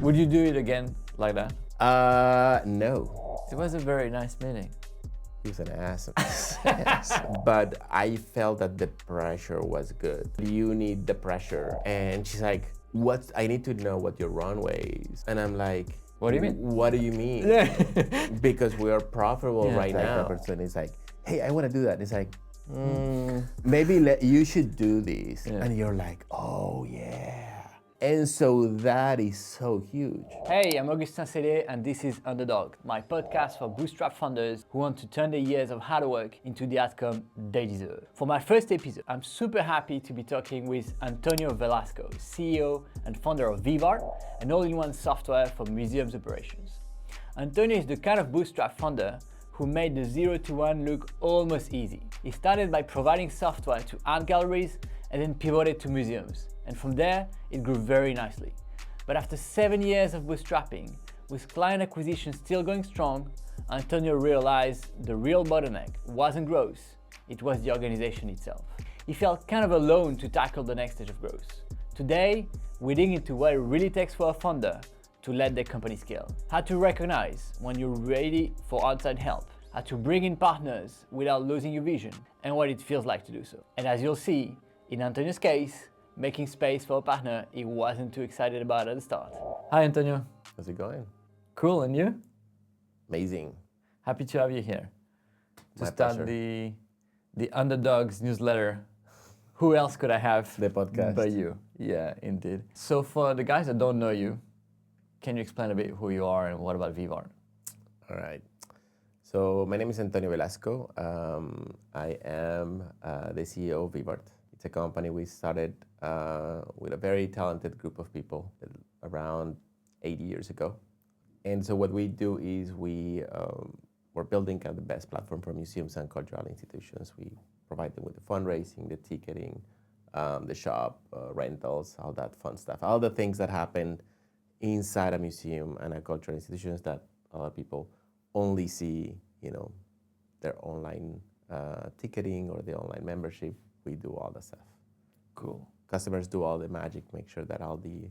Would you do it again like that? No. It was a very nice meeting. He was an ass. Yes. But I felt that the pressure was good. You need the pressure. And she's like, I need to know what your runway is. And I'm like, what do you mean? What do you mean? Because we are profitable right now. The person is like, hey, I want to do that. It's like, maybe you should do this. Yeah. And you're like, oh yeah. And so that is so huge. Hey, I'm Augustin, and this is Underdogs, my podcast for bootstrap founders who want to turn their years of hard work into the outcome they deserve. For my first episode, I'm super happy to be talking with Antonio Velasco, CEO and founder of Veevart, an all-in-one software for museums operations. Antonio is the kind of bootstrap founder who made the 0 to 1 look almost easy. He started by providing software to art galleries and then pivoted to museums. And from there, it grew very nicely. But after 7 years of bootstrapping, with client acquisition still going strong, Antonio realized the real bottleneck wasn't growth, it was the organization itself. He felt kind of alone to tackle the next stage of growth. Today, we dig into what it really takes for a founder to let their company scale. How to recognize when you're ready for outside help, how to bring in partners without losing your vision, and what it feels like to do so. And as you'll see, in Antonio's case, making space for a partner he wasn't too excited about at the start. Hi, Antonio. How's it going? Cool, and you? Amazing. Happy to have you here. To My start pleasure. the Underdogs newsletter. Who else could I have the podcast but you? Yeah, indeed. So for the guys that don't know you, can you explain a bit who you are and what about Veevart? All right. So my name is Antonio Velasco. I am the CEO of Veevart. It's a company we started with a very talented group of people around 8 years ago. And so what we do is we're building kind of the best platform for museums and cultural institutions. We provide them with the fundraising, the ticketing, the shop, rentals, all that fun stuff, all the things that happen inside a museum and a cultural institutions that a lot of people only see, their online ticketing or the online membership. We do all the stuff. Cool. Customers do all the magic, make sure that all the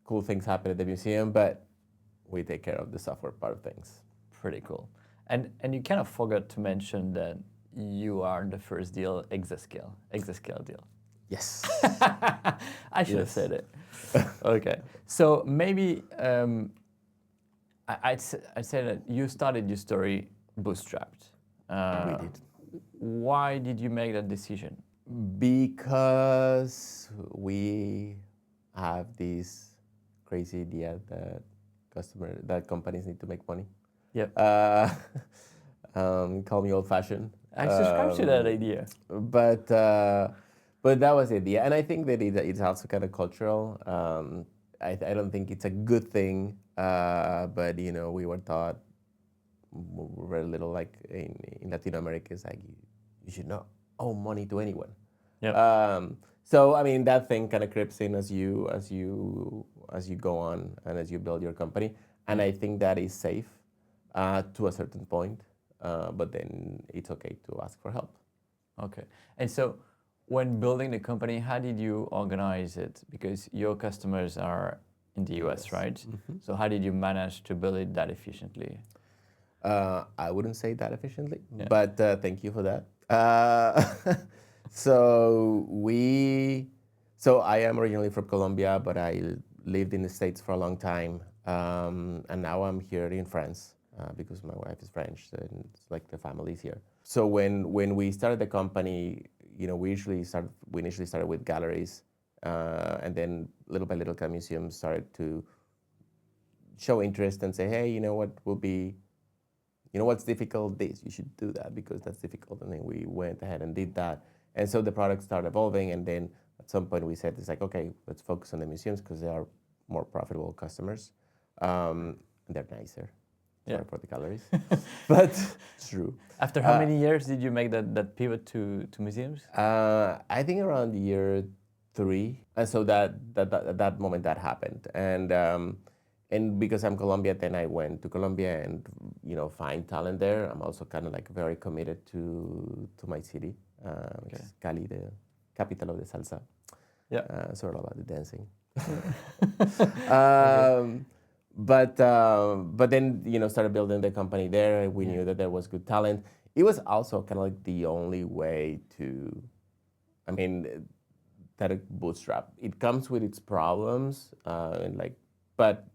cool things happen at the museum, but we take care of the software part of things. Pretty cool. And you kind of forgot to mention that you are the first deal, Hexa Scale deal. Yes. I should have said it. Okay. So maybe I'd say that you started your story bootstrapped. We did. Why did you make that decision? Because we have this crazy idea that companies need to make money. Yep. Call me old-fashioned. I subscribe to that idea. But that was the idea, and I think that it's also kind of cultural. I don't think it's a good thing, but we were taught very little, like in Latin America, it's like you should not owe money to anyone. Yep. So I mean that thing kind of creeps in as you go on and as you build your company, and I think that is safe to a certain point, but then it's okay to ask for help. Okay, and so when building the company, how did you organize it? Because your customers are in the US, right? Mm-hmm. So how did you manage to build it that efficiently? I wouldn't say that efficiently, but thank you for that. So I am originally from Colombia, but I lived in the States for a long time, and now I'm here in France because my wife is French, and it's like the family's here. So when we started the company, we initially started with galleries, and then little by little, kind of museums started to show interest and say, hey, what's difficult? You should do that because that's difficult. And then we went ahead and did that. And so the product started evolving. And then at some point we said, it's like, okay, let's focus on the museums because they are more profitable customers. And they're nicer. Sorry for the galleries, but it's true. After how many years did you make that pivot to museums? I think around year 3. And so that moment that happened. And because I'm Colombian, then I went to Colombia and find talent there. I'm also kind of like very committed to my city, which is Cali, the capital of the salsa. Yeah. Sort of about the dancing. But then started building the company there. We knew that there was good talent. It was also kind of like the only way to, I mean, that a bootstrap. It comes with its problems, but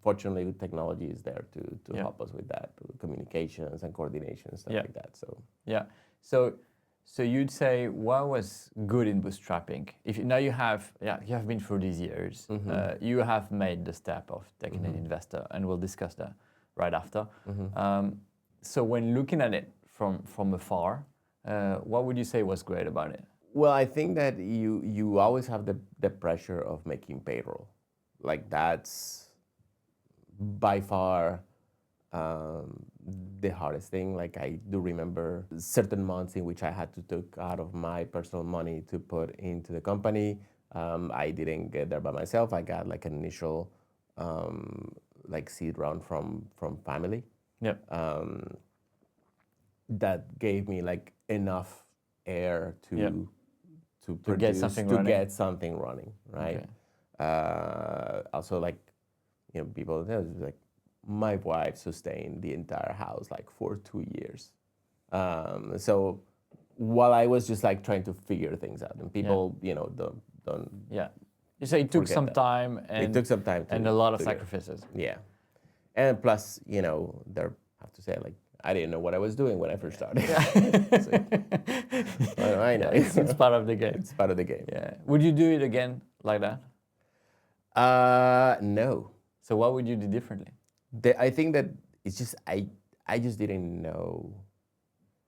fortunately, technology is there to help us with that, communications and coordination and stuff like that. So yeah, so you'd say what was good in bootstrapping? If now you have been through these years, you have made the step of taking an investor, and we'll discuss that right after. So when looking at it from afar, what would you say was great about it? Well, I think that you always have the pressure of making payroll. Like that's by far the hardest thing. Like I do remember certain months in which I had to take out of my personal money to put into the company. I didn't get there by myself. I got like an initial like seed round from family. Yep. That gave me like enough air to get something running, right? Okay. Also, like people like my wife sustained the entire house like for 2 years. So while I was just like trying to figure things out, and people don't. Yeah. You say it took some time, and it took some time and a lot of sacrifices. Yeah, and plus there have to say like. I didn't know what I was doing when I first started. So, I know. It's part of the game. It's part of the game. Yeah. Would you do it again like that? No. So what would you do differently? I think that it's just I just didn't know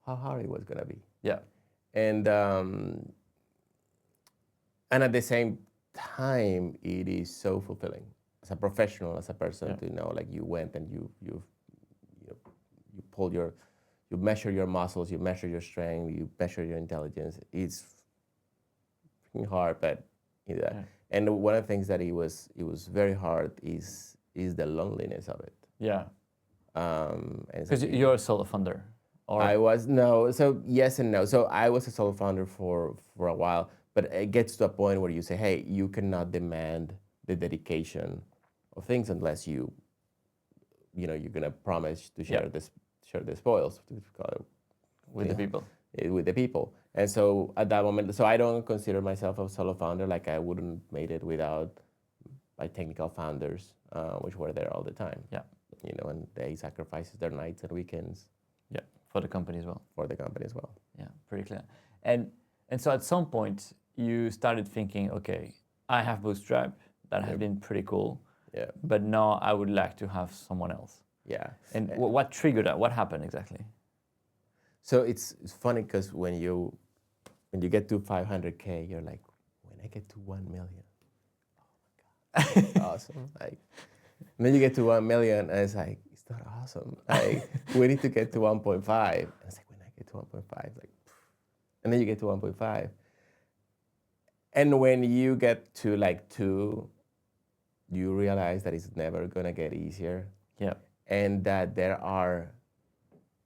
how hard it was gonna be. Yeah. And at the same time, it is so fulfilling as a professional, as a person to know like you went and you pull you measure your muscles, you measure your strength, you measure your intelligence. It's hard, but and one of the things that it was very hard is the loneliness of it. Yeah. Because So you're a solo founder. Or I was so yes and no. So I was a solo founder for a while, but it gets to a point where you say, hey, you cannot demand the dedication of things unless you're gonna promise to share the spoils with the people. With the people. And so at that moment, so I don't consider myself a solo founder. Like I wouldn't made it without my technical founders, which were there all the time. Yeah. And they sacrifices their nights and weekends. Yeah, for the company as well. For the company as well. Yeah, pretty clear. And so at some point you started thinking, okay, I have Bootstrap, that has been pretty cool. Yeah. But now I would like to have someone else. Yeah. And what triggered that? What happened exactly? So it's funny because when you get to 500K, you're like, when I get to 1 million, oh my God, that's awesome. Like, and then you get to 1 million, and it's like, it's not awesome. Like, we need to get to 1.5. And it's like, when I get to 1.5, like, and then you get to 1.5. And when you get to like 2, you realize that it's never gonna get easier. Yeah. And that there are,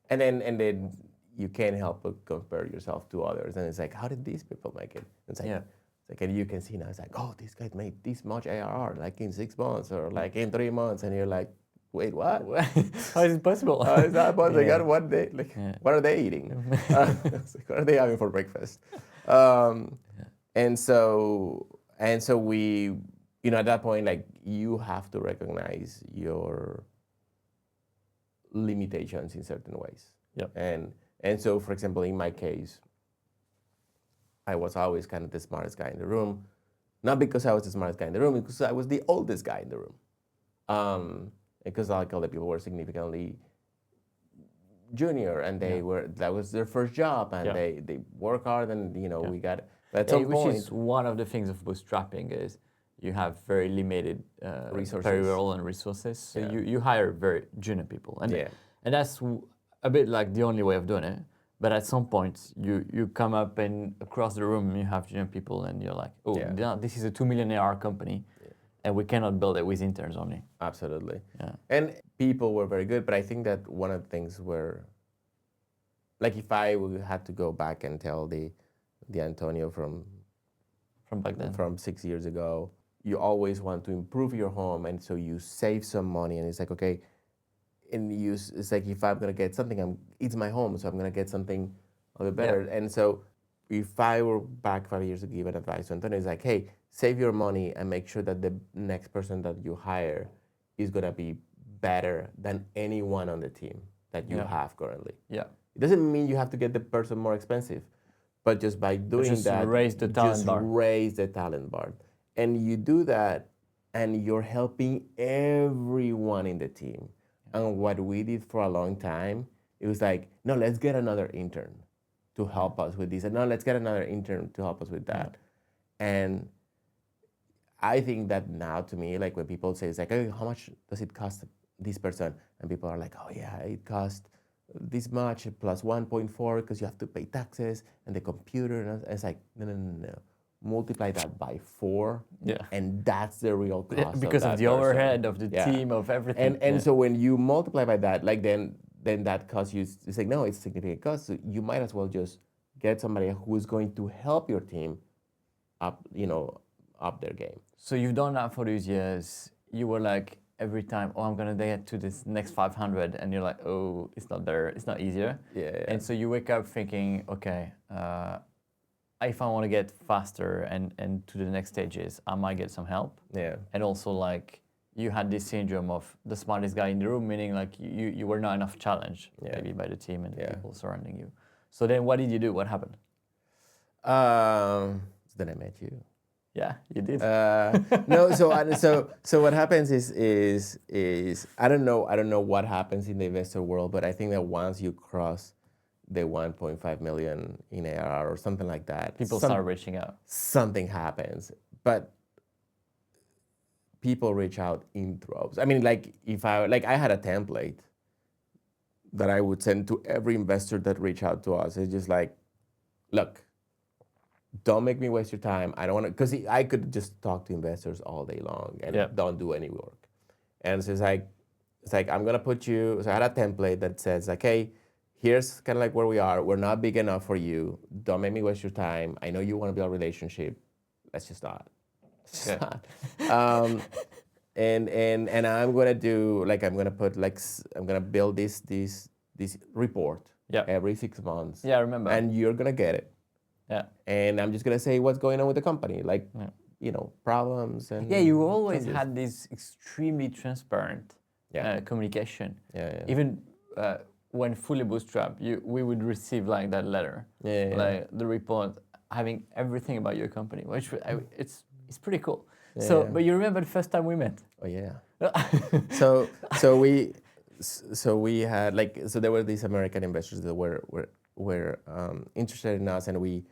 and then you can't help but compare yourself to others. And it's like, how did these people make it? It's like, and you can see now, it's like, oh, this guy made this much ARR, like in 6 months or like in 3 months. And you're like, wait, what? How is it possible? How is that possible? They got what they, like, what are they eating? What are they having for breakfast? And so we, at that point, like you have to recognize your limitations in certain ways. Yep. And so, for example, in my case, I was always kind of the smartest guy in the room, not because I was the smartest guy in the room, because I was the oldest guy in the room. Because like other people were significantly junior, and that was their first job, and they work hard, and we got. But at some point, which is one of the things of bootstrapping is you have very limited resources, payroll and resources. So you hire very junior people, and that's a bit like the only way of doing it. But at some point, you come up and across the room you have junior people, and you're like, oh, this is a 2 million ARR company, and we cannot build it with interns only. Absolutely. Yeah. And people were very good, but I think that one of the things were, like, if I had to go back and tell the Antonio from back then, from 6 years ago, you always want to improve your home, and so you save some money, and it's like, okay, and it's like, if I'm gonna get something, it's my home, so I'm gonna get something a little better. Yeah. And so if I were back 5 years to give an advice to Antonio, it's like, hey, save your money and make sure that the next person that you hire is gonna be better than anyone on the team that you have currently. Yeah. It doesn't mean you have to get the person more expensive, but just by doing that, raise the talent bar. raise the talent bar. And you do that, and you're helping everyone in the team. And what we did for a long time, it was like, no, let's get another intern to help us with this. And no, let's get another intern to help us with that. And I think that now, to me, like when people say, it's like, hey, how much does it cost this person? And people are like, oh yeah, it costs this much plus 1.4 because you have to pay taxes and the computer. And it's like, no. Multiply that by 4, and that's the real cost. Because of the overhead of the team, of everything. And so when you multiply by that, like then that costs you. It's like, no, it's significant cost. So you might as well just get somebody who is going to help your team up their game. So you've done that for these years. You were like, every time, oh, I'm gonna get to this next 500, and you're like, oh, it's not there. It's not easier. Yeah. And so you wake up thinking, okay. If I want to get faster and to the next stages, I might get some help. Yeah. And also, like, you had this syndrome of the smartest guy in the room, meaning like you were not enough challenged maybe by the team and the people surrounding you. So then what did you do? What happened? Then I met you. Yeah, you did. No, so what happens is I don't know what happens in the investor world, but I think that once you cross the 1.5 million in ARR or something like that, people start reaching out. Something happens, but people reach out in droves. I mean, like I had a template that I would send to every investor that reached out to us. It's just like, look, don't make me waste your time. I don't want to, because I could just talk to investors all day long and don't do any work. And so it's like I'm gonna put you. So I had a template that says like, hey, here's kind of like where we are. We're not big enough for you. Don't make me waste your time. I know you want to build a relationship. Let's just not. And I'm gonna do like I'm gonna build this report every 6 months. Yeah, I remember. And you're gonna get it. Yeah. And I'm just gonna say what's going on with the company, like problems and. Yeah, you always had this extremely transparent communication. Yeah. Even when fully bootstrapped, we would receive like that letter, like the report having everything about your company, which it's pretty cool. But you remember the first time we met? Oh yeah. so we had there were these American investors that were interested in us, and we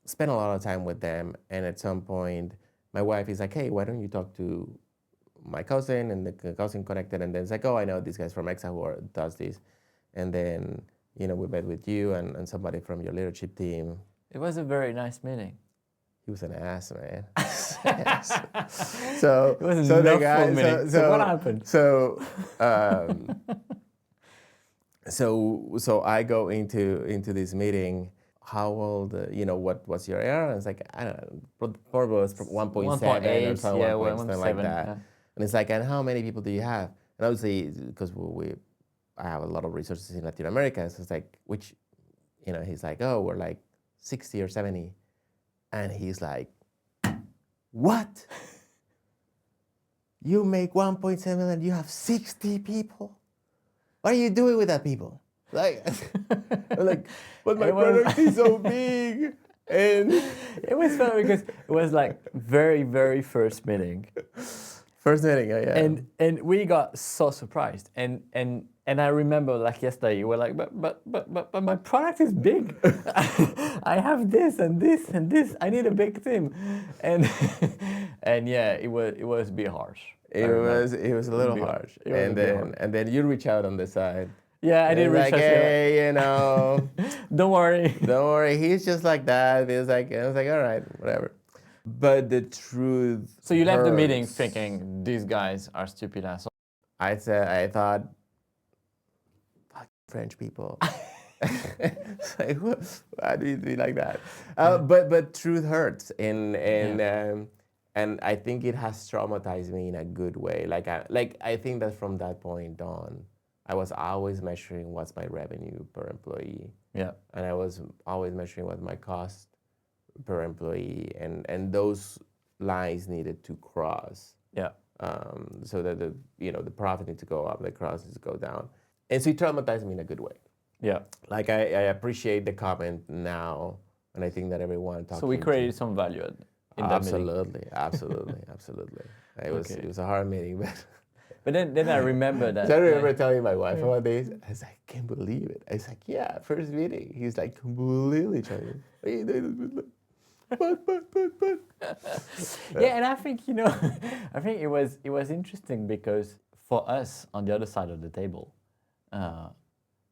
spent a lot of time with them. And at some point, my wife is like, hey, why don't you talk to my cousin? And the cousin connected, and then it's like, oh, I know these guys from Hexa who does this. And then we met with you and somebody from your leadership team. It was a very nice meeting. He was an ass, man. Yes. So it was the guy. So what happened? So I go into this meeting. How old? What was your ARR? And it's like, I don't know. Probably was 1.7 or something like that. Yeah. And it's like, and how many people do you have? And obviously, because I have a lot of resources in Latin America, so it's like, he's like, oh, we're like 60 or 70. And he's like, what? You make 1.7 million, you have 60 people? What are you doing with that people? Like, but my product is so big. And it was funny because it was like very, very first meeting. First meeting, yeah. And we got so surprised. And I remember like yesterday, you were like, but my product is big. I have this and this and this. I need a big team. And yeah, it was a bit harsh. It was a little harsh. And then you reach out on the side. Yeah, I did reach out. Hey, don't worry. Don't worry. He's just like that. I was like, all right, whatever. But the truth. So you left the meeting thinking these guys are stupid assholes. I thought, fuck French people. It's like, why do you do like that? But truth hurts, and And I think it has traumatized me in a good way. I think that from that point on, I was always measuring what's my revenue per employee. Yeah. And I was always measuring what my cost per employee, and those lines needed to cross. Yeah. So that the profit needs to go up, the cost needs to go down, and so it traumatized me in a good way. Yeah. Like I appreciate the comment now, and I think that everyone talking. So we created some value in that meeting. Absolutely. It was a hard meeting, but. But then I remember that. So I remember telling my wife about this. I was like, I can't believe it. I was like, yeah, first meeting. He's like completely trying. But. Yeah, and I think I think it was interesting because for us on the other side of the table,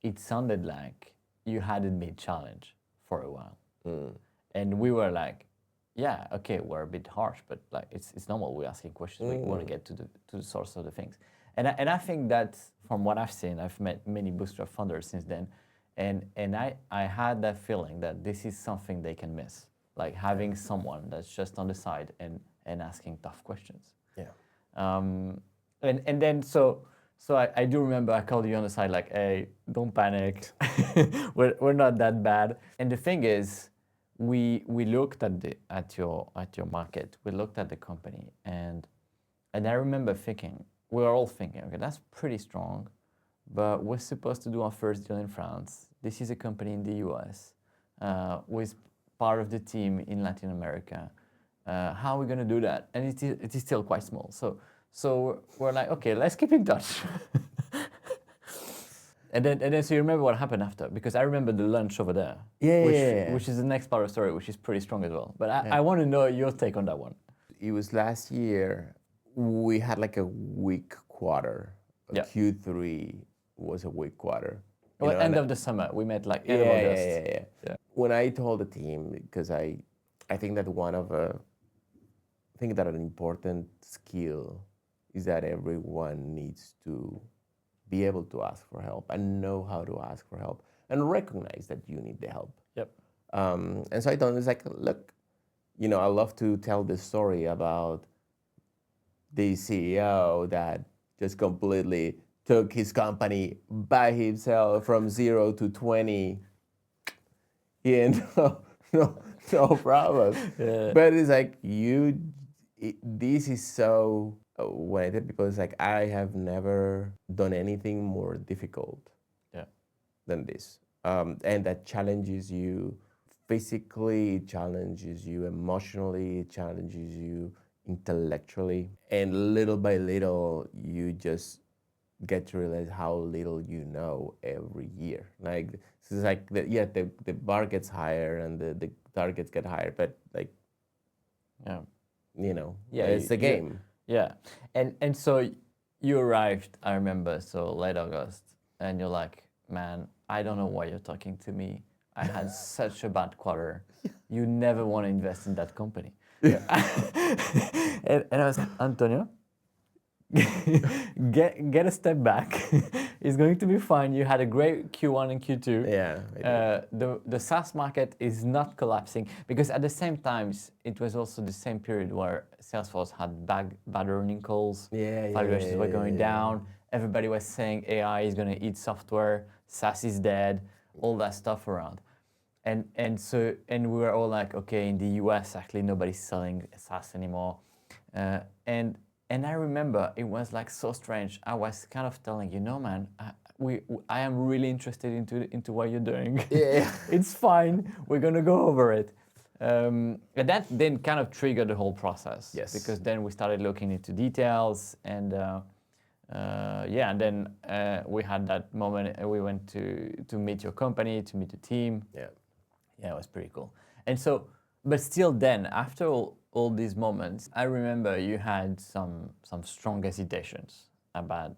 it sounded like you hadn't been challenged for a while, and we were like, yeah, okay, we're a bit harsh, but like it's normal. We're asking questions. We want to get to the source of the things, and I think that from what I've seen, I've met many bootstrap founders since then, and I had that feeling that this is something they can miss, like having someone that's just on the side and asking tough questions. Yeah. And then so I do remember I called you on the side like, hey, don't panic, we're not that bad. And the thing is, we looked at your market, we looked at the company, and I remember thinking, we were all thinking, okay, that's pretty strong, but we're supposed to do our first deal in France. This is a company in the US, with part of the team in Latin America. How are we going to do that? And it is still quite small. So we're like, okay, let's keep in touch. And then so you remember what happened after? Because I remember the lunch over there. Which is the next part of the story, which is pretty strong as well. But I want to know your take on that one. It was last year. We had like a weak quarter. Yeah. Q3 was a weak quarter. Well, end of the summer. We met like end of August. Yeah. When I told the team, because I think that an important skill is that everyone needs to be able to ask for help and know how to ask for help and recognize that you need the help. Yep. And so I told him, it's like, look, I love to tell this story about the CEO that just completely took his company by himself from 0 to 20. No problem. Yeah. But it's like this is so. When I tell people, it's like I have never done anything more difficult than this, and that challenges you physically, it challenges you emotionally, it challenges you intellectually, and little by little you just get to realize how little you know every year. Like it's like the bar gets higher and the targets get higher, but like it's the game. Yeah, and so you arrived, I remember, so late August, and you're like, man, I don't know why you're talking to me. I had such a bad quarter. You never want to invest in that company. Yeah. and I was like, Antonio, get a step back. It's going to be fine. You had a great Q1 and Q2. Yeah. The SaaS market is not collapsing, because at the same time, it was also the same period where Salesforce had bad earning calls. Valuations were going down. Everybody was saying AI is going to eat software. SaaS is dead. All that stuff around. And we were all like, okay, in the US, actually, nobody's selling SaaS anymore. And I remember it was like so strange. I was kind of telling you, no, man, I am really interested into what you're doing. Yeah. It's fine. We're gonna go over it. And that then kind of triggered the whole process. Yes. Because then we started looking into details, and and then we had that moment. We went to meet your company, to meet the team. Yeah, it was pretty cool. And so, but still, then after all these moments, I remember you had some strong hesitations about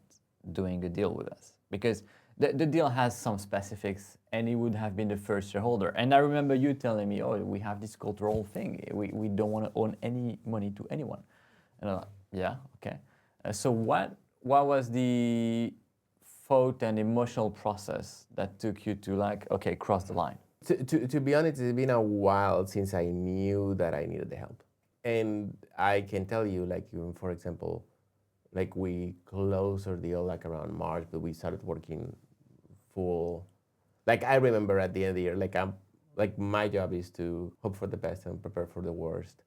doing a deal with us, because the deal has some specifics, and he would have been the first shareholder. And I remember you telling me, oh, we have this cultural thing. We don't want to own any money to anyone. And I'm like, yeah, okay. So what was the thought and emotional process that took you to like, okay, cross the line? To be honest, it's been a while since I knew that I needed the help. And I can tell you, like, even for example, like we closed our deal like around March, but we started working full. Like I remember at the end of the year, like my job is to hope for the best and prepare for the worst.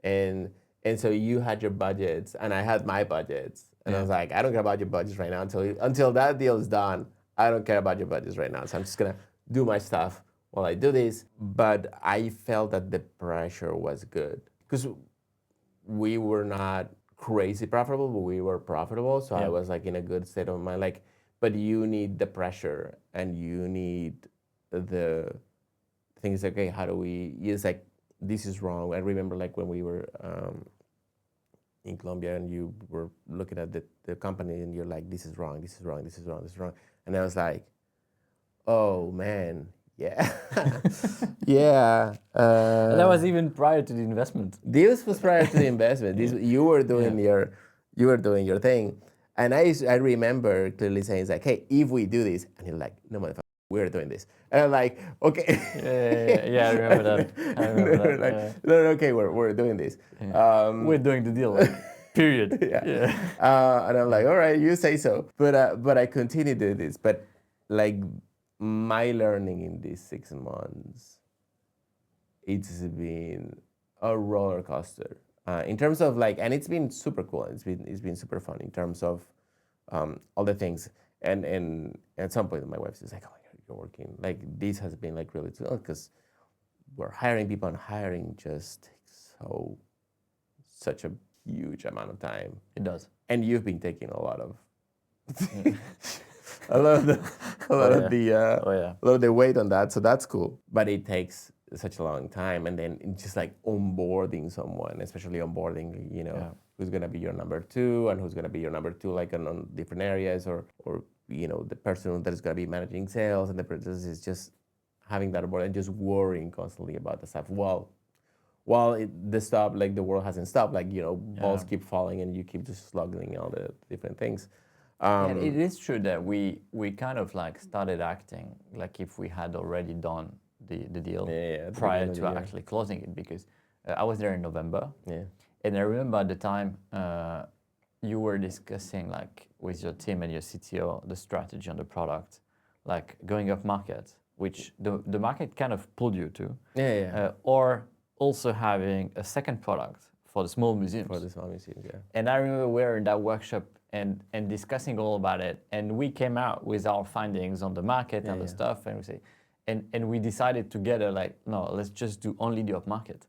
And and so you had your budgets and I had my budgets. And I was like, I don't care about your budgets right now until that deal is done. I don't care about your budgets right now. So I'm just gonna do my stuff while I do this. But I felt that the pressure was good because we were not crazy profitable, but we were profitable. So I was like in a good state of mind. Like, but you need the pressure and you need the things like, okay, how do we? It's like this is wrong. I remember like when we were in Colombia and you were looking at the company and you're like, this is wrong, this is wrong, this is wrong, this is wrong. And I was like, oh man, yeah, yeah. And that was even prior to the investment. This was prior to the investment. This you were doing your thing, and I remember clearly saying it's like, hey, if we do this, and you're like, no motherfucker, we're doing this, and I'm like, okay, Yeah, I remember that. I remember that. like, no, okay, we're doing this. We're doing the deal. Like, period. And I'm like, all right, you say so. But I continue to do this. But like my learning in these 6 months, it's been a roller coaster in terms of like, and it's been super cool. It's been super fun in terms of all the things. And at some point, my wife says like, oh my God, you're working. Like this has been like really cool because we're hiring people, and hiring just takes such a huge amount of time. It does. And you've been taking a lot of a lot of the weight on that. So that's cool. But it takes such a long time, and then just like onboarding someone, especially onboarding, who's gonna be your number two and who's gonna be your number two, like on different areas, or the person that is gonna be managing sales, and the person is just having that board and just worrying constantly about the stuff. While the world hasn't stopped, balls keep falling and you keep just slugging all the different things. It is true that we kind of like started acting like if we had already done the deal prior to actually closing it, because I was there in November, and I remember at the time you were discussing like with your team and your CTO the strategy on the product, like going up market, which the market kind of pulled you to, or also having a second product for the small museums. And I remember we were in that workshop and discussing all about it, and we came out with our findings on the market and the stuff, and we say, and we decided together like, no, let's just do only the up market.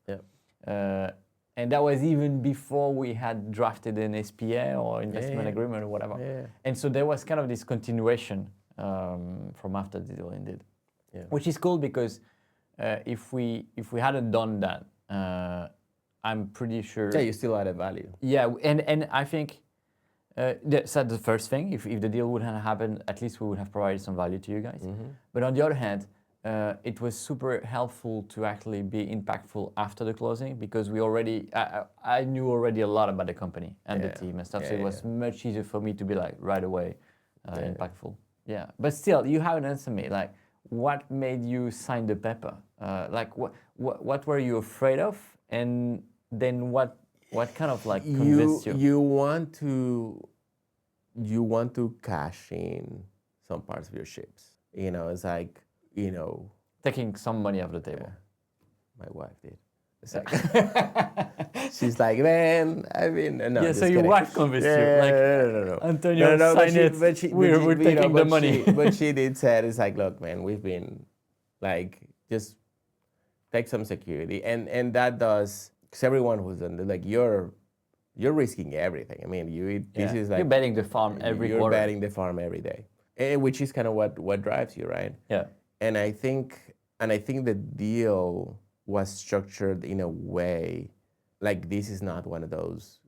And that was even before we had drafted an SPA or investment agreement or whatever. And so there was kind of this continuation from after the deal indeed, which is cool because if we hadn't done that, I'm pretty sure. Yeah, you still added value. Yeah, and I think that's the first thing. If the deal wouldn't have happened, at least we would have provided some value to you guys. But on the other hand, it was super helpful to actually be impactful after the closing, because I knew already a lot about the company and the team and stuff. So it was much easier for me to be like right away impactful. Yeah, but still, you haven't answered me. Like, what made you sign the paper? Like, what were you afraid of? And then what kind of like convinced you? You want to cash in some parts of your ships. It's like, taking some money off the table. My wife did. It's like, she's like, man, I mean, no. Yeah, so your wife convinced you. Like, No. Antonio, sign it. We're taking the money. But she did say, it's like, look, man, we've been like, just take some security, and that does, because everyone who's on like you're risking everything. I mean, this is like you're betting the farm every quarter. You're betting the farm every day, which is kind of what drives you, right? Yeah. And I think the deal was structured in a way, like this is not one of those,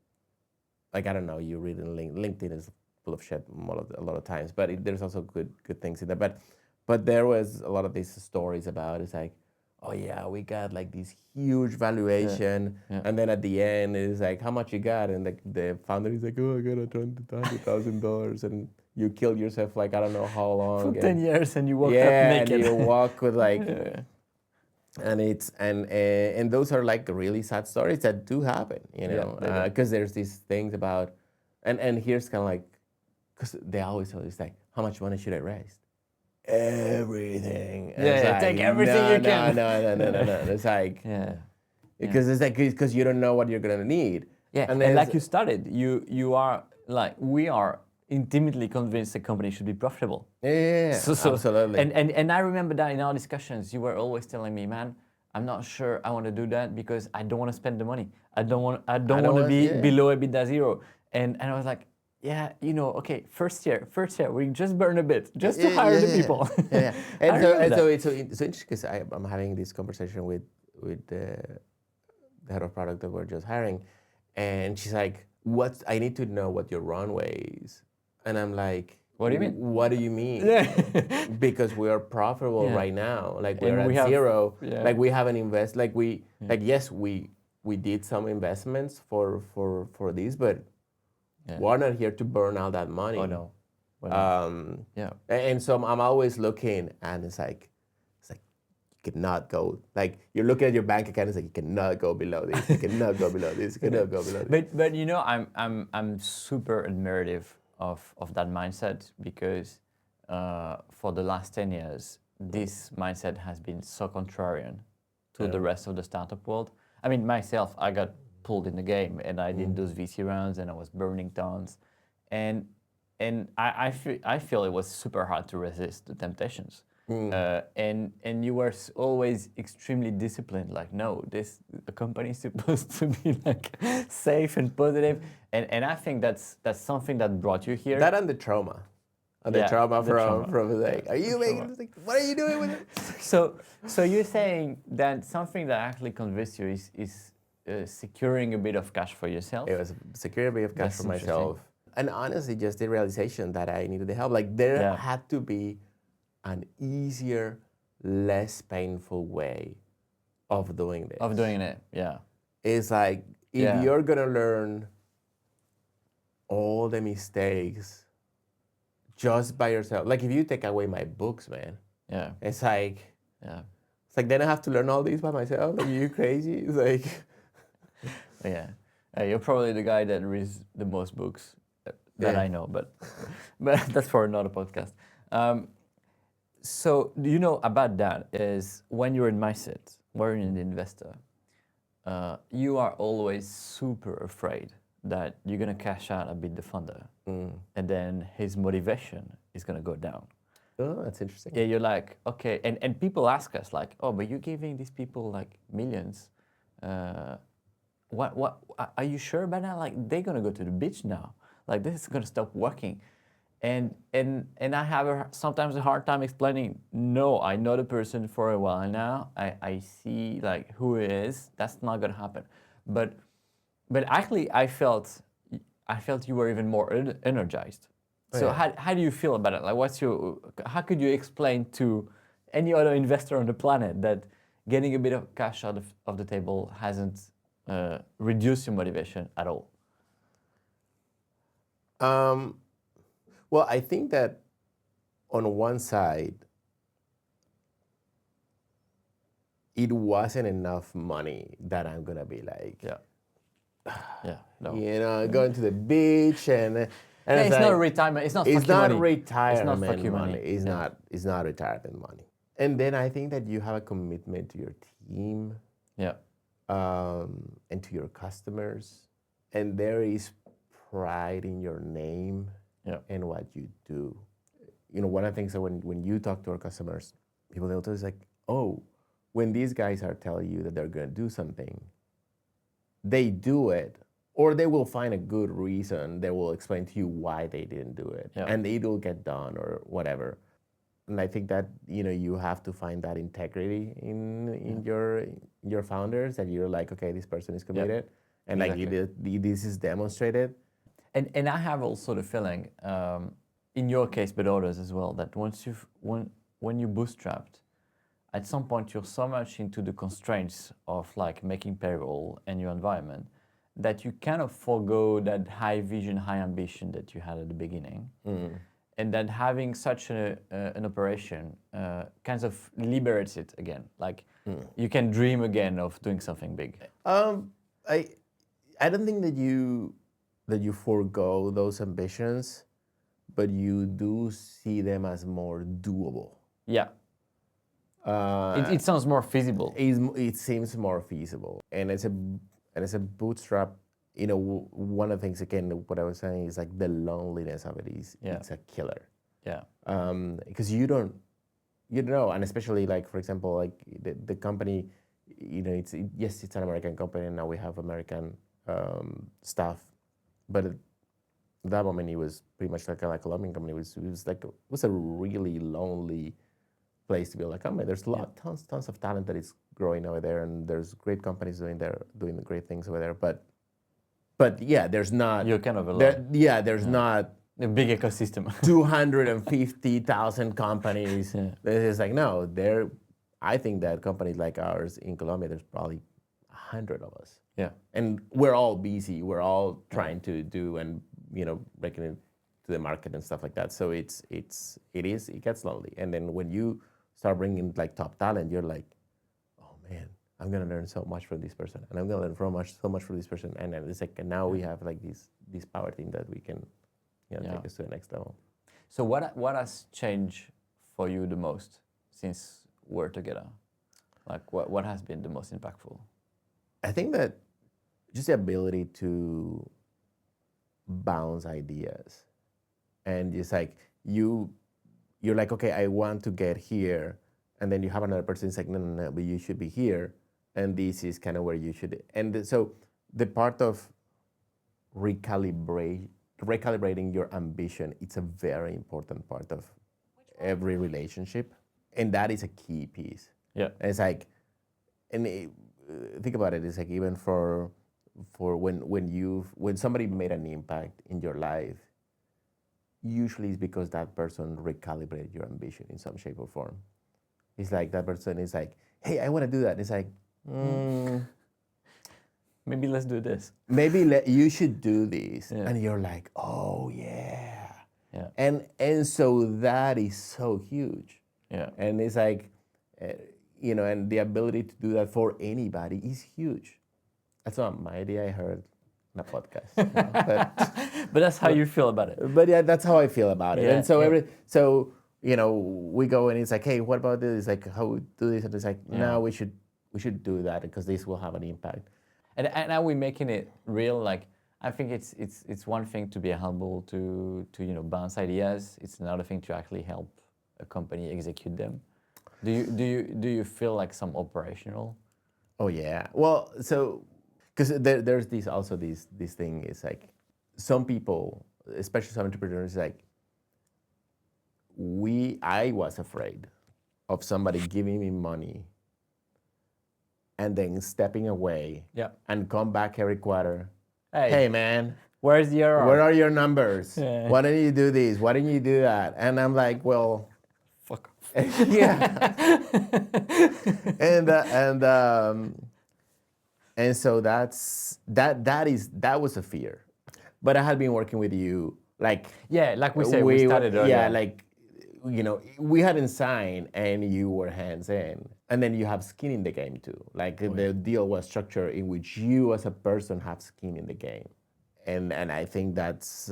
like, I don't know, you read in LinkedIn is full of shit a lot of times, but there's also good things in there. But there was a lot of these stories about, it's like, oh yeah, we got like this huge valuation, and then at the end it's like, how much you got? And the founder is like, oh, I got $200,000, and you killed yourself like I don't know how long. For 10 years, and you walk up and naked. you walk with like And and those are like really sad stories that do happen, you know, because there's these things about, and here's kind of like, because they always tell you, it's like, how much money should I raise? Everything. And Yeah, like, take everything you can. No. It's like, because it's like, because you don't know what you're gonna need. Yeah, and like you started, you are like, we are intimately convinced the company should be profitable. Yeah, absolutely. And I remember that in our discussions, you were always telling me, man, I'm not sure I want to do that because I don't want to spend the money. I don't want to be below EBITDA zero. And I was like, yeah, you know, okay, first year, we just burn a bit just to hire the people. And so it's interesting because I'm having this conversation with the head of product that we're just hiring, and she's like, I need to know what your runway is. And I'm like, what do you mean? What do you mean? Because we are profitable right now. Like we're at zero. Like we haven't invested. Like yes, we did some investments for this, but we're not here to burn all that money. Oh no. And so I'm always looking, and it's like you cannot go. Like you're looking at your bank account, it's like you cannot go below this. You cannot go below this. You cannot go below this. But you know, I'm super admirative of that mindset because for the last 10 years, this mindset has been so contrarian to the rest of the startup world. I mean, myself, I got pulled in the game and I did those VC rounds and I was burning tons, and I feel it was super hard to resist the temptations. And you were always extremely disciplined. Like, no, the company is supposed to be like safe and positive. And I think that's something that brought you here. That and the trauma. And the trauma from like, are you making like, what are you doing with it? So you're saying that something that actually convinced you is securing a bit of cash for yourself? It was securing a bit of cash for myself. And honestly, just the realization that I needed the help. Like there had to be an easier, less painful way of doing this. Of doing it, yeah. It's like, if you're gonna learn all the mistakes just by yourself, like if you take away my books, man, it's like, then I have to learn all these by myself? Like, are you crazy? It's like... You're probably the guy that reads the most books that I know, but that's for another podcast. So you know about that is when you're in mindset, when you're an investor, you are always super afraid that you're gonna cash out a bit the funder, and then his motivation is gonna go down. Oh, that's interesting. Yeah, you're like, okay, and people ask us like, oh, but you're giving these people like millions. What are you sure about that? Like they're gonna go to the beach now. Like this is gonna stop working. And I have sometimes a hard time explaining, no, I know the person for a while now. I see like who he is. That's not gonna happen. But actually I felt you were even more energized. So how do you feel about it? Like how could you explain to any other investor on the planet that getting a bit of cash out of the table hasn't reduced your motivation at all? Well, I think that on one side, it wasn't enough money that I'm gonna be like, you know, going to the beach and it's like, not retirement. It's not. It's not money. retirement It's not money. It's not. It's not retirement money. And then I think that you have a commitment to your team, and to your customers, and there is pride in your name. And what you do. You know, one of the things that when you talk to our customers, people they'll tell us like, oh, when these guys are telling you that they're gonna do something, they do it, or they will find a good reason. They will explain to you why they didn't do it, and it will get done or whatever. And I think that, you know, you have to find that integrity in your founders, that you're like, okay, this person is committed, and like this is demonstrated. And I have also the feeling, in your case, but others as well, that when you bootstrapped, at some point you're so much into the constraints of like making payroll and your environment that you kind of forgo that high vision, high ambition that you had at the beginning. and then having such an operation kind of liberates it again. Like you can dream again of doing something big. I don't think that you forego those ambitions, but you do see them as more doable. Yeah. It sounds more feasible. It seems more feasible, and as a bootstrap, you know, one of the things, again, what I was saying is like the loneliness of it is it's a killer. Yeah. Because you don't know, and especially like, for example, like the company, you know, it's an American company, and now we have American staff, but at that moment it was pretty much like a Colombian company. It was a really lonely place to be like, oh man, there's tons of talent that is growing over there, and there's great companies doing great things over there. But yeah, there's not. You're kind of alone. There's not a big ecosystem. 250,000 companies. It's like, no, I think that companies like ours in Colombia, there's probably 100 of us. Yeah. And we're all busy. We're all trying to do and, you know, breaking it to the market and stuff like that. So it gets lonely. And then when you start bringing like top talent, you're like, oh man, I'm gonna learn so much from this person, and I'm gonna learn so much from this person. And then it's like, and now we have like this power team that we can, you know, take us to the next level. So what has changed for you the most since we're together? Like what has been the most impactful? I think that just the ability to bounce ideas, and it's like you're like, okay, I want to get here, and then you have another person who's like, no, but you should be here, and this is kind of where you should. And so the part of recalibrating your ambition, it's a very important part of every relationship, and that is a key piece. Yeah, and it's like, think about it. It's like even for when somebody made an impact in your life, usually it's because that person recalibrated your ambition in some shape or form. It's like that person is like, hey, I want to do that. It's like, maybe let's do this. Maybe you should do this. Yeah. And you're like, oh yeah. Yeah. And so that is so huge. Yeah. And it's like, you know, and the ability to do that for anybody is huge. That's not my idea. I heard in a podcast. You know, but that's how you feel about it. But yeah, that's how I feel about it. Yeah, and so you know, we go and it's like, hey, what about this? It's like, how we do this? And it's like, no, we should do that because this will have an impact. And now we're making it real. Like, I think it's one thing to be humble, to you know, bounce ideas. It's another thing to actually help a company execute them. Do you feel like some operational? Oh yeah. Well, so because there's this thing is like, some people, especially some entrepreneurs, like I was afraid of somebody giving me money and then stepping away and come back every quarter. Hey man, where's the error? Where are your numbers? Yeah. Why don't you do this? Why don't you do that? And I'm like, well, fuck off. Yeah. and so that was a fear. But I had been working with you, like, like we said, we started earlier. Yeah, like, you know, we hadn't signed and you were hands in. And then you have skin in the game too. Like the deal was structured in which you as a person have skin in the game. And I think that's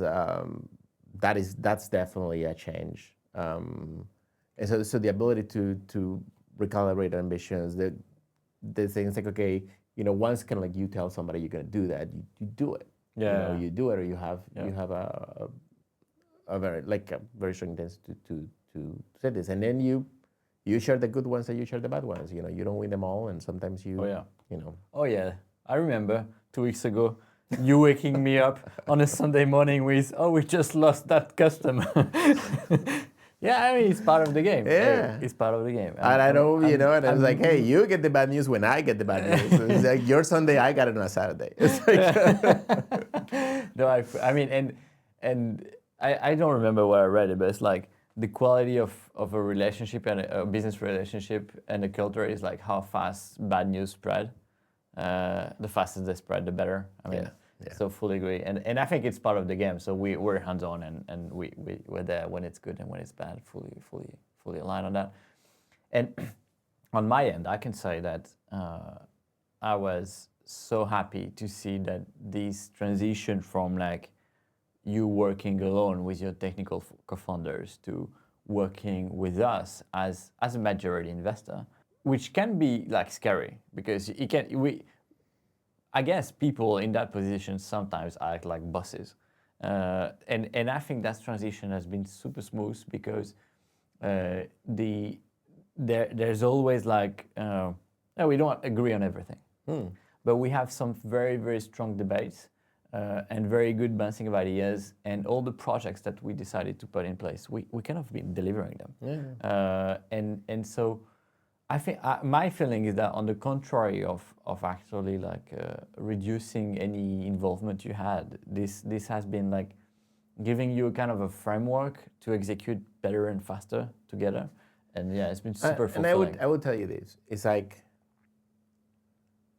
definitely a change. And so the ability to recalibrate ambitions, the things like, okay, you know, once kind of like you tell somebody you're gonna do that, you do it. Yeah. You know, you do it, or you have a very strong intensity to say this, and then you share the good ones and you share the bad ones. You know, you don't win them all, and sometimes you know. Oh yeah, I remember 2 weeks ago, you waking me up on a Sunday morning with, we just lost that customer. Yeah, I mean, it's part of the game. Yeah. It's part of the game. And I know, you know, and I was like, hey, you get the bad news when I get the bad news. It's like your Sunday, I got it on a Saturday. It's like no, I mean, and I don't remember where I read it, but it's like the quality of a relationship and a business relationship and a culture is like how fast bad news spread. The faster they spread, the better. I mean, So fully agree. And I think it's part of the game. So we're hands-on and we're there when it's good and when it's bad, fully aligned on that. And on my end, I can say that I was so happy to see that this transition from like you working alone with your technical co-founders to working with us as a majority investor, which can be like scary because I guess people in that position sometimes act like bosses. And I think that transition has been super smooth because there's always like, no, we don't agree on everything. But we have some very, very strong debates and very good bouncing of ideas. And all the projects that we decided to put in place, we kind of been delivering them. And so I think my feeling is that on the contrary of actually like reducing any involvement you had, this has been like giving you a kind of a framework to execute better and faster together. And yeah, it's been super fulfilling. And I would tell you this, it's like,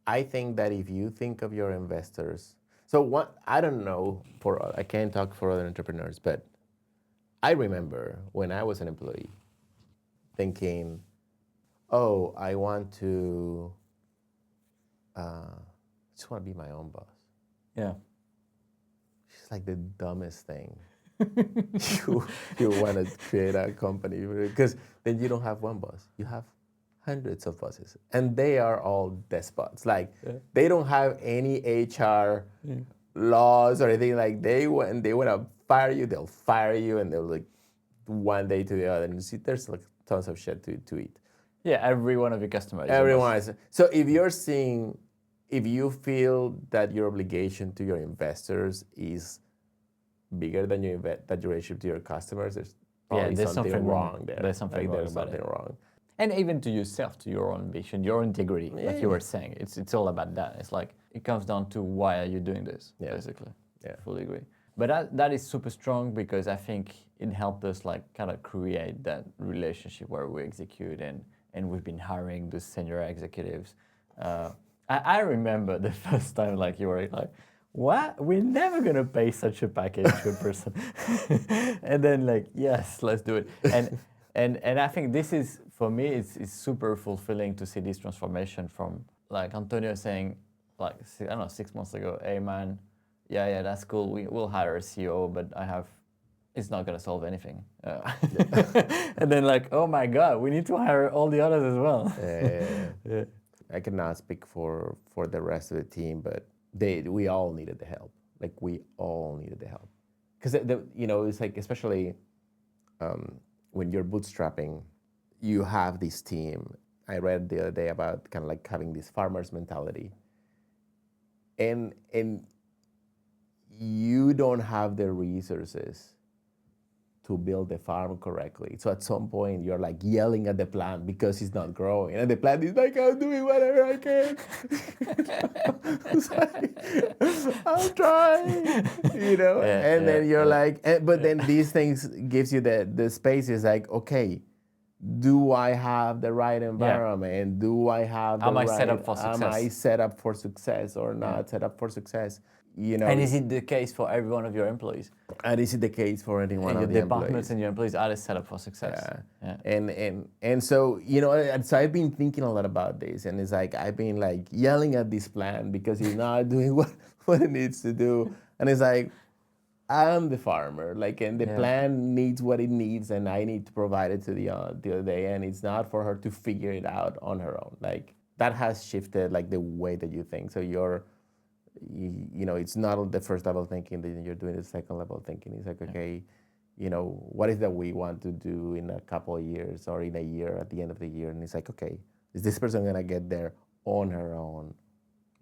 I think that if you think of your investors, so what, I don't know, I can't talk for other entrepreneurs, but I remember when I was an employee thinking, oh, I want to, just want to be my own boss. Yeah. It's like the dumbest thing. you want to create a company because then you don't have one boss. You have hundreds of bosses, and they are all despots. Like they don't have any HR laws or anything. Like they want to fire you, they'll fire you, and they'll like one day to the other. And you see, there's like tons of shit to eat. Yeah, every one of your customers. Everyone is. So if you feel that your obligation to your investors is bigger than your relationship to your customers, there's probably something wrong there. There's something wrong. And even to yourself, to your own vision, your integrity, like you were saying, it's all about that. It's like it comes down to why are you doing this, basically. Yeah, fully agree. But that is super strong because I think it helped us like kind of create that relationship where we execute and we've been hiring the senior executives. I remember the first time like you were like, what? We're never gonna pay such a package to a person. And then like, yes, let's do it. And I think this is, for me, it's super fulfilling to see this transformation from like Antonio saying like, I don't know, 6 months ago, hey man, yeah, that's cool. We'll hire a CEO, but it's not gonna solve anything. And then like, oh my God, we need to hire all the others as well. Yeah. I cannot speak for the rest of the team, but we all needed the help. Like we all needed the help. Because it's like, especially when you're bootstrapping, you have this team. I read the other day about kind of like having this farmer's mentality. And you don't have the resources to build the farm correctly. So at some point you're like yelling at the plant because it's not growing. And the plant is like, I'm doing whatever I can. It's like, I'm trying, and then you're like, but then these things gives you the space is like, okay, do I have the right environment? Do I have the Am right, I set up for success? Am I set up for success or not set up for success? And is it the case for every one of your employees? And is it the case for any one of the employees? Your departments and your employees are they set up for success? Yeah. And so, so I've been thinking a lot about this, and it's like I've been like yelling at this plan because he's not doing what it needs to do. And it's like, I'm the farmer, like, and the plan needs what it needs, and I need to provide it to the other day, and it's not for her to figure it out on her own. Like that has shifted like the way that you think. So it's not the first level thinking that you're doing the second level thinking. It's like, okay, what is that we want to do in a couple of years or in a year at the end of the year? And it's like, okay, is this person gonna get there on her own?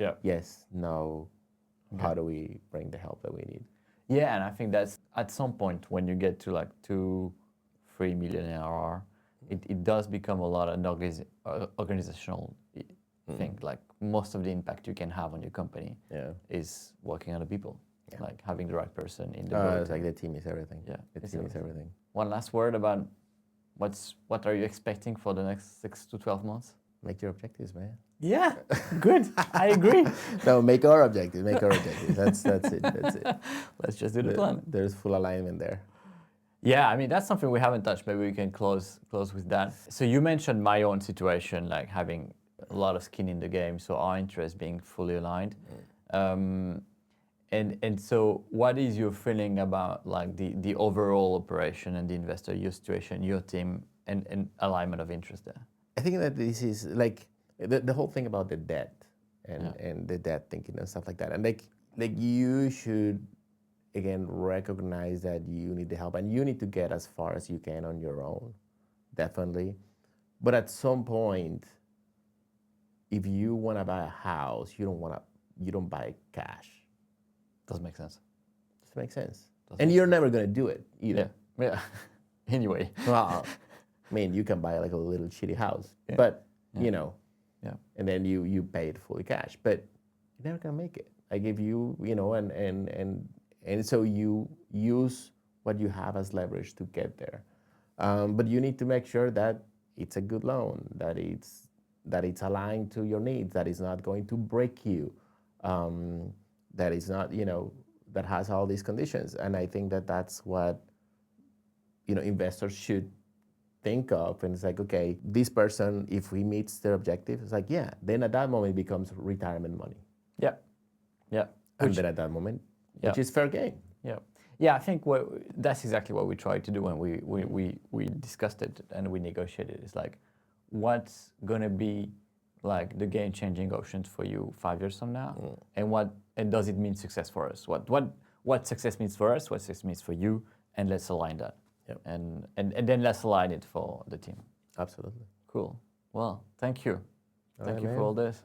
Yeah. Yes, no. Okay. How do we bring the help that we need? Yeah, and I think that's at some point when you get to like 2-3 million ARR, it does become a lot of an organizational thing. Like most of the impact you can have on your company is working on the people, like having the right person in the boat. It's like the team is everything. Yeah, the team is everything. One last word about what are you expecting for the next 6 to 12 months? Make your objectives, man. Yeah, good. I agree. No, make our objectives. Make our objectives. That's it. That's it. Let's just do the plan. There's full alignment there. Yeah, I mean, that's something we haven't touched. Maybe we can close with that. So you mentioned my own situation, like having a lot of skin in the game, so our interests being fully aligned. And so what is your feeling about like the overall operation and the investor, your situation, your team, and alignment of interest there? I think that this is like the whole thing about the debt and the debt thinking and stuff like that. And like you should, again, recognize that you need the help and you need to get as far as you can on your own, definitely. But at some point, if you want to buy a house, you don't buy cash. Doesn't make sense. Doesn't make sense. And you're never going to do it either. Yeah. Anyway. Well, I mean, you can buy like a little shitty house, but you know, and then you pay it fully cash, but you're never gonna make it. I give you, you know, and so you use what you have as leverage to get there, but you need to make sure that it's a good loan, that it's aligned to your needs, that it's not going to break you, that it's not, you know, that has all these conditions. And I think that that's what, you know, investors should think of. And it's like, okay, this person, if he meets their objective, it's like, yeah, then at that moment it becomes retirement money. Yeah. And then at that moment, which is fair game. Yeah, I think that's exactly what we tried to do when we discussed it and we negotiated. It's like, what's gonna be like the game-changing options for you 5 years from now, and does it mean success for us? What success means for us? What success means for you? And let's align that. And then let's align it for the team. Absolutely. Cool. Well, thank you. Thank you for all this.